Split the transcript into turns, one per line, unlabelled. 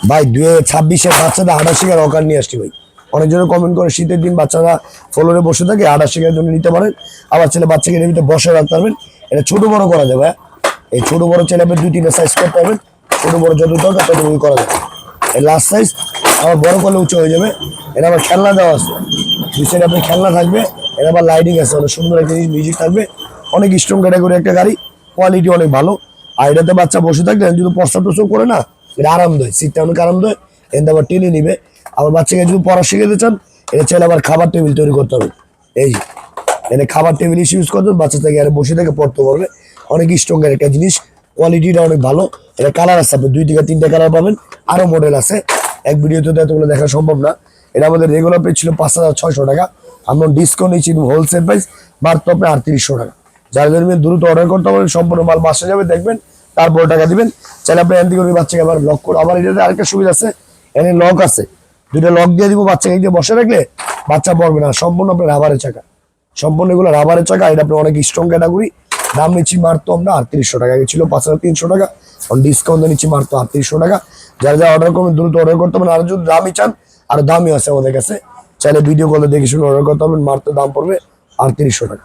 ভাই 2026-এর বাচ্চাদের 28 রকার নিয়ে আসছি ভাই। অনেকজনে কমেন্ট করে শীতের দিন বাচ্চারা ফ্লোরে বসে থাকে, 28 জন্য নিতে পারেন। আবার ছেলে বাচ্চাকে এর ভিতরে বসে রাখতে পারবেন। এটা ছোট বড় করা যাবে। এই ছোট বড় ছেলে আপনি 2-3টা সাইজ করতে পারবেন। ছোট বড় যত দরকার ততটুকু করা যাবে। এই লাস্ট সাইজ আবার বড় করলে উঁচু হয়ে যাবে। এটা আবার খেলনা দেওয়া আছে, দুই সাইডে আপনার খেলনা থাকবে। এটা আবার লাইটিং আছে, অনেক সুন্দর একটা মিউজিক থাকবে। অনেক স্ট্রং ক্যাটাগরি একটা গাড়ি, কোয়ালিটি অনেক ভালো। আর এটাতে বাচ্চা বসে থাকলে যদি প্রস্তাব টস্তাব করে না, এটা আরামদায়ক, সিটটা অনেক আরামদায়ক। এতে আবার টেনে নিবে। আবার বাচ্চাকে যদি পড়া শিখাতে চান, এটা চাইলে আবার খাবার টেবিল তৈরি করতে হবে। এই যে এখানে খাবার টেবিল ইউজ করতে বাচ্চা থেকে আর বসে থেকে পড়তে পারবে। অনেক স্ট্রং এর একটা জিনিস, কোয়ালিটিটা অনেক ভালো। এটা কালার আছে, আপনি 2 থেকে 3টা কালার পাবেন। আরো মডেল আছে, এক ভিডিওতে তো এতগুলো দেখা সম্ভব না। এটা আমাদের রেগুলার প্রাইস ছিল 5,600 টাকা। আমরা ডিসকাউন্ট নিচ্ছি হোলসেল প্রাইস মাত্র আপনি 3800 টাকা। যার জন্য দ্রুত অর্ডার করতে পারবেন, সম্পূর্ণ মাল বাসা যাবে, দেখবেন তারপর টাকা দিবেন। চাইলে আপনি এনটি করে বাচ্চাকে আবার লক করে, আবার এটাতে আরেকটা সুবিধা আছে, এখানে লক আছে, 2টা লক দিয়ে দিব। বাচ্চাকে দিয়ে বসে রাখলে বাচ্চা পড়বে না। সম্পূর্ণ আপনার রাবারের চাকা, সম্পূর্ণ এগুলো রাবারের চাকা। এটা আপনার অনেক স্ট্রং ক্যাটাগরি। দাম নিচ্ছি মাত্র আমরা 3800 টাকা। আগে ছিল 5300 টাকা, ডিসকাউন্ট নিচ্ছি মাত্র 3800 টাকা। যারা যা অর্ডার করবেন দ্রুত অর্ডার করতে হবে। আর যদি দামই চান, আর দামই আছে আমাদের কাছে, চাইলে ভিডিও কলে দেখে শুনে অর্ডার করতে হবে। মাত্র দাম পড়বে 3800 টাকা।